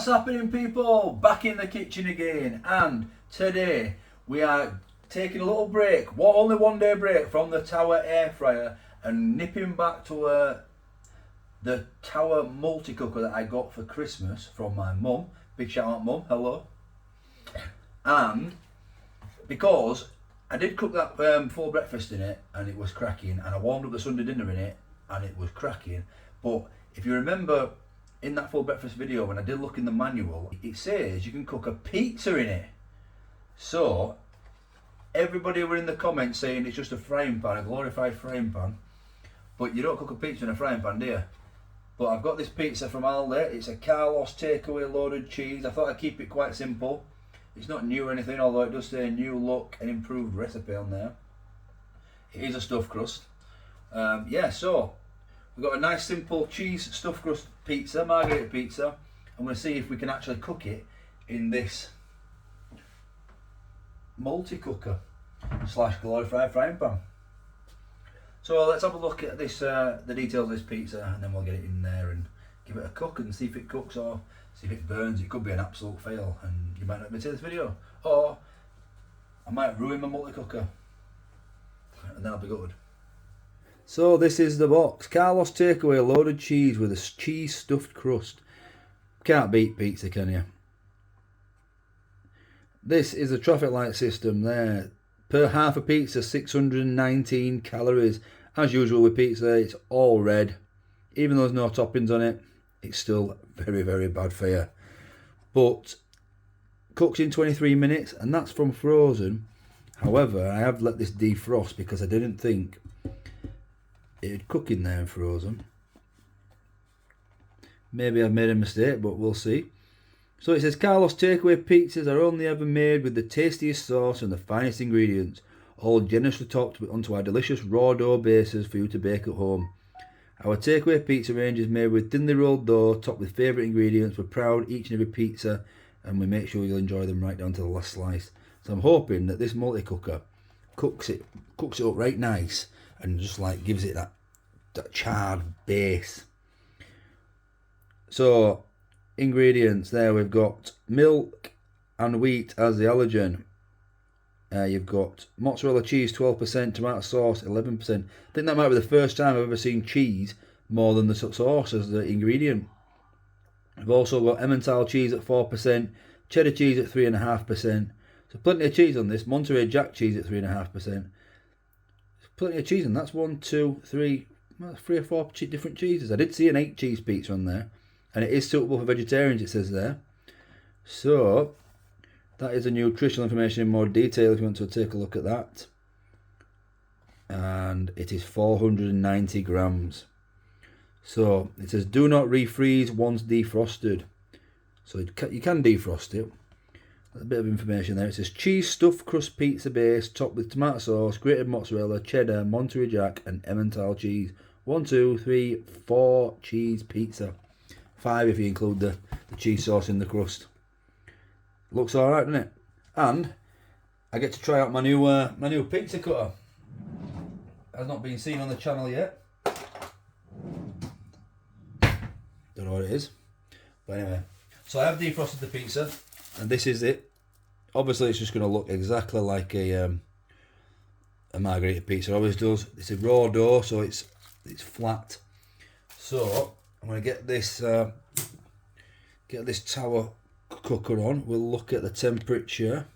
What's happening, people? Back in the kitchen again, and today we are taking a little break, only 1 day break from the Tower air fryer and nipping back to the Tower multi-cooker that I got for Christmas from my mum. Big shout out, mum, hello. And because I did cook that full breakfast in it and it was cracking, and I warmed up the Sunday dinner in it and it was cracking. But if you remember in that full breakfast video, when I did look in the manual, it says you can cook a pizza in it. So everybody were in the comments saying it's just a frying pan, a glorified frying pan, but you don't cook a pizza in a frying pan, do you? But I've got this pizza from Aldi. It's a Carlos takeaway loaded cheese. I thought I'd keep it quite simple. It's not new or anything, although it does say new look and improved recipe on there. It is a stuffed crust. So we've got a nice simple cheese stuffed crust pizza, margherita pizza. I'm going to see if we can actually cook it in this multi-cooker / glorified frying pan. So let's have a look at this, the details of this pizza, and then we'll get it in there and give it a cook and see if it cooks or see if it burns. It could be an absolute fail and you might not be to this video, or I might ruin my multi-cooker and that'll be good. So this is the box. Carlos takeaway loaded cheese with a cheese stuffed crust. Can't beat pizza, can you? This is a traffic light system there. Per half a pizza, 619 calories. As usual with pizza, it's all red. Even though there's no toppings on it, it's still very, very bad for you. But cooks in 23 minutes, and that's from frozen. However, I have let this defrost because I didn't think it'd cook in there and frozen. Maybe I've made a mistake, but we'll see. So it says Carlos takeaway pizzas are only ever made with the tastiest sauce and the finest ingredients, all generously topped onto our delicious raw dough bases for you to bake at home. Our takeaway pizza range is made with thinly rolled dough topped with favourite ingredients. We're proud each and every pizza, and we make sure you'll enjoy them right down to the last slice. So I'm hoping that this multi-cooker cooks it up right nice and just like gives it that charred base. So ingredients there, we've got milk and wheat as the allergen. You've got mozzarella cheese 12%, tomato sauce 11%. I think that might be the first time I've ever seen cheese more than the sauce as the ingredient. We've also got Emmental cheese at 4%, cheddar cheese at 3.5%. So plenty of cheese on this. Monterey Jack cheese at 3.5%. Plenty of cheese, and that's 3 or 4 different cheeses. I did see an 8 cheese pizza on there, and it is suitable for vegetarians, it says there. So that is the nutritional information in more detail if you want to take a look at that. And it is 490 grams. So it says do not refreeze once defrosted. So you can defrost it. There's a bit of information there. It says cheese stuffed crust pizza base topped with tomato sauce, grated mozzarella, cheddar, Monterey Jack and Emmental cheese. 1, 2, 3, 4 cheese pizza. 5 if you include the cheese sauce in the crust. Looks alright, doesn't it? And I get to try out my new pizza cutter. Has not been seen on the channel yet. Don't know what it is. But anyway. So I have defrosted the pizza, and this is it. Obviously it's just going to look exactly like a margherita pizza always does. It's a raw dough, so it's flat. So I'm going to get this Tower cooker on. We'll look at the temperature.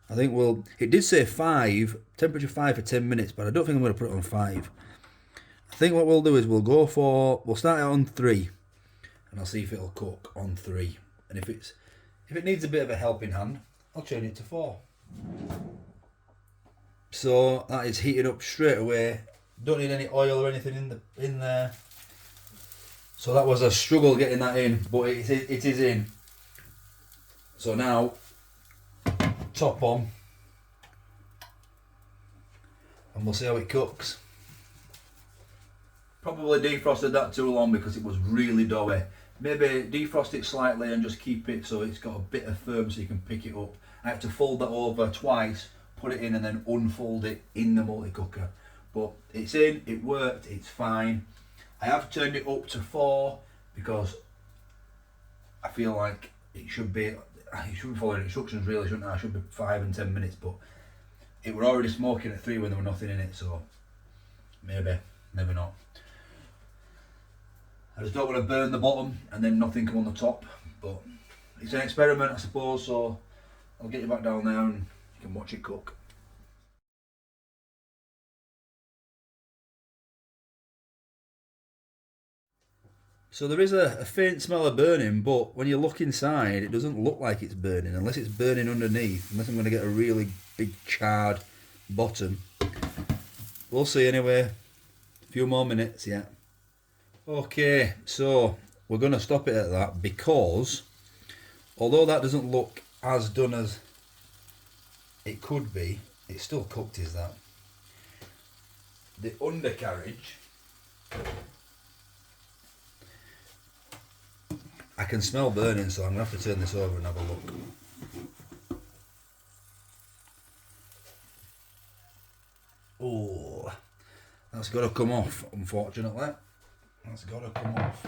I think it did say 5, temperature 5 for 10 minutes, but I don't think I'm going to put it on 5. I think what we'll do is we'll start it on 3, and I'll see if it'll cook on 3. And if it needs a bit of a helping hand, I'll change it to 4. So that is heated up straight away. Don't need any oil or anything in there. So that was a struggle getting that in, but it is in. So now, top on, and we'll see how it cooks. Probably defrosted that too long because it was really doughy. Maybe defrost it slightly and just keep it so it's got a bit of firm so you can pick it up. I had to fold that over twice, put it in and then unfold it in the multi-cooker. But it's in, it worked, it's fine. I have turned it up to 4 because I feel like it should be following instructions really, shouldn't I? It should be 5 and 10 minutes, but it were already smoking at 3 when there was nothing in it, so maybe not. I just don't want to burn the bottom and then nothing come on the top, but it's an experiment, I suppose, so I'll get you back down there and you can watch it cook. So there is a faint smell of burning, but when you look inside, it doesn't look like it's burning, unless it's burning underneath, unless I'm going to get a really big charred bottom. We'll see anyway. A few more minutes, yeah. Okay, so we're going to stop it at that because, although that doesn't look as done as it could be, it's still cooked, is that. The undercarriage, I can smell burning, so I'm going to have to turn this over and have a look. Oh, that's got to come off, unfortunately. That's got to come off.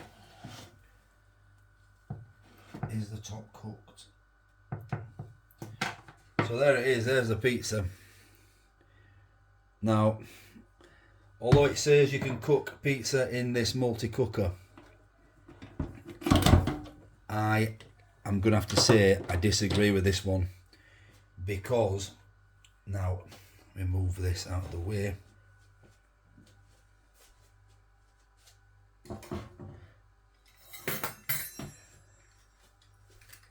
Is the top cooked? So there it is, there's the pizza. Now, although it says you can cook pizza in this multi-cooker, I am going to have to say I disagree with this one, because, now, let me move this out of the way.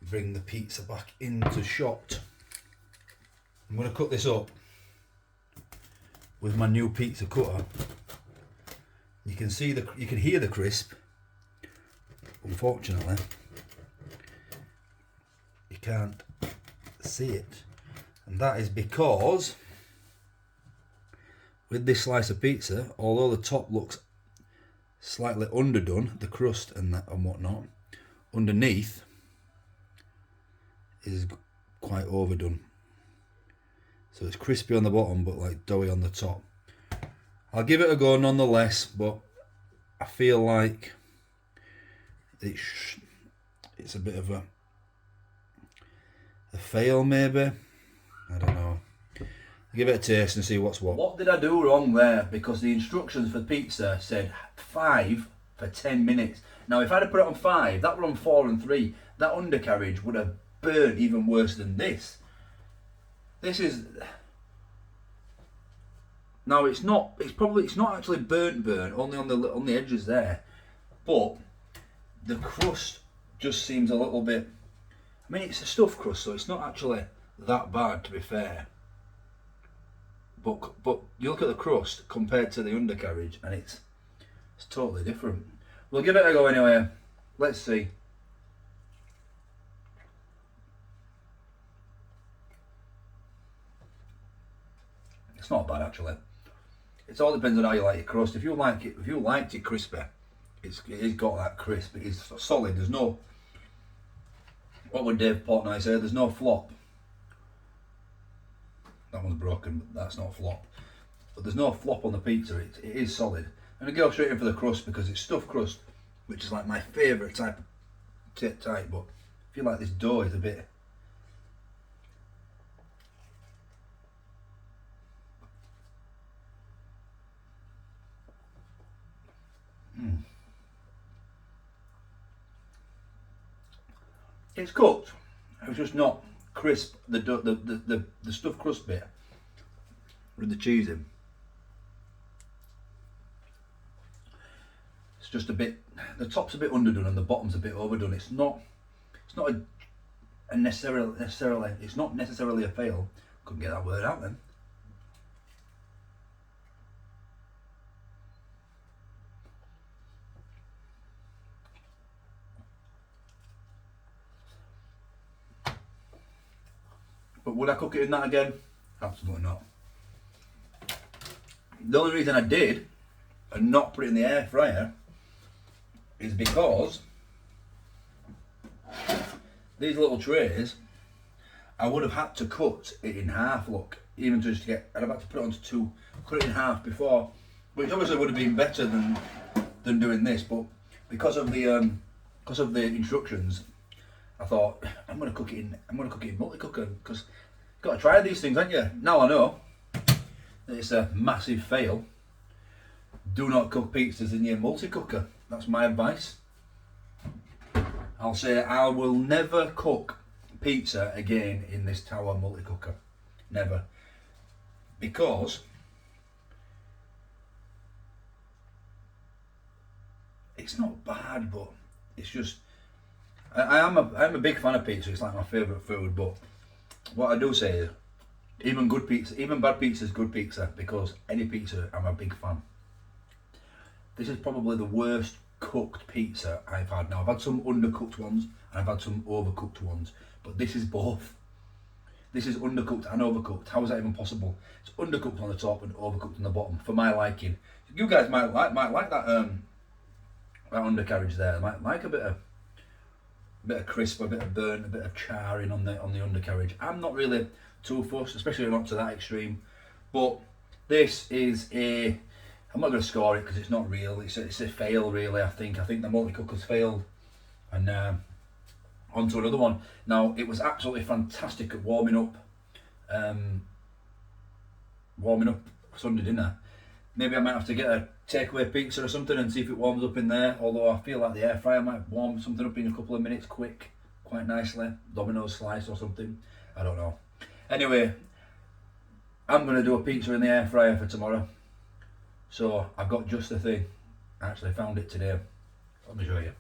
Bring the pizza back into shot. I'm going to cut this up with my new pizza cutter. You can see you can hear the crisp. Unfortunately, you can't see it, and that is because with this slice of pizza, although the top looks slightly underdone, the crust and that and whatnot, underneath is quite overdone. So it's crispy on the bottom but like doughy on the top. I'll give it a go nonetheless, but I feel like it's a bit of a fail maybe. I don't know. Give it a taste and see what's what. What did I do wrong there? Because the instructions for pizza said 5 for 10 minutes. Now if I'd have put it on 5, that were on 4 and 3, that undercarriage would have burnt even worse than this. This is... Now it's not actually burnt, only on the edges there. But the crust just seems a little bit... I mean, it's a stuffed crust, so it's not actually that bad, to be fair. But you look at the crust compared to the undercarriage, and it's totally different. We'll give it a go anyway. Let's see. It's not bad actually. It all depends on how you like your crust. If you liked it crispy, it's got that crisp. It's solid. There's no, what would Dave Portnoy say? There's no flop. That one's broken, but that's not flop. But there's no flop on the pizza. It is solid. And I go straight in for the crust because it's stuffed crust, which is like my favourite type. But I feel like this dough is a bit. It's cooked. It's just not crisp. The stuffed crust bit with the cheese in. It's just a bit. The top's a bit underdone and the bottom's a bit overdone. It's not necessarily. It's not necessarily a fail. Couldn't get that word out then. But would I cook it in that again? Absolutely not. The only reason I did and not put it in the air fryer is because these little trays, I would have had to cut it in half, look, even just to get, I'd have had to put it onto 2, cut it in half before, which obviously would have been better than doing this, but because of the instructions, I thought I'm gonna cook it in multi-cooker because you've got to try these things, haven't you? Now I know that it's a massive fail. Do not cook pizzas in your multi-cooker. That's my advice. I'll say I will never cook pizza again in this Tower multi-cooker. Never. Because it's not bad, but it's just I'm a big fan of pizza. It's like my favourite food. But what I do say is, even good pizza, even bad pizza is good pizza, because any pizza I'm a big fan. This is probably the worst cooked pizza I've had. Now I've had some undercooked ones and I've had some overcooked ones, but this is both. This is undercooked and overcooked. How is that even possible? It's undercooked on the top and overcooked on the bottom, for my liking. You guys might like that that undercarriage there. Might like a bit of crisp, a bit of burn, a bit of charring on the undercarriage. I'm not really too fussed, especially not to that extreme. But this is I'm not going to score it because it's not real. It's a fail, really. I think the multi-cooker's failed. And on to another one. Now, it was absolutely fantastic at warming up Sunday dinner. Maybe I might have to get a takeaway pizza or something and see if it warms up in there. Although I feel like the air fryer might warm something up in a couple of minutes quick, quite nicely. Domino's slice or something. I don't know. Anyway, I'm going to do a pizza in the air fryer for tomorrow. So I've got just the thing. I actually found it today. Let me show you.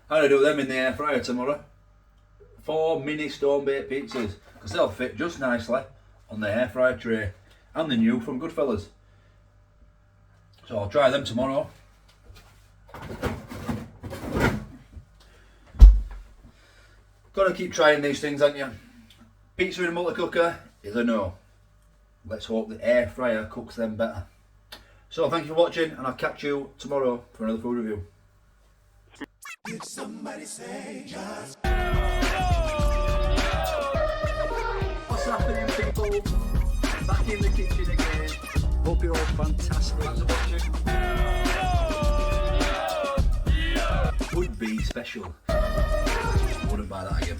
I'm going to do them in the air fryer tomorrow. 4 mini stone baked pizzas, because they'll fit just nicely on the air fryer tray, and the new from Goodfellas. So I'll try them tomorrow. Got to keep trying these things, haven't you? Pizza in a multi-cooker is a no. Let's hope the air fryer cooks them better. So thank you for watching, and I'll catch you tomorrow for another food review. Did somebody say just... What's happening, people? Back in the kitchen again. Hope you're all fantastic. Thanks for watching. Would be special. Wouldn't buy that again.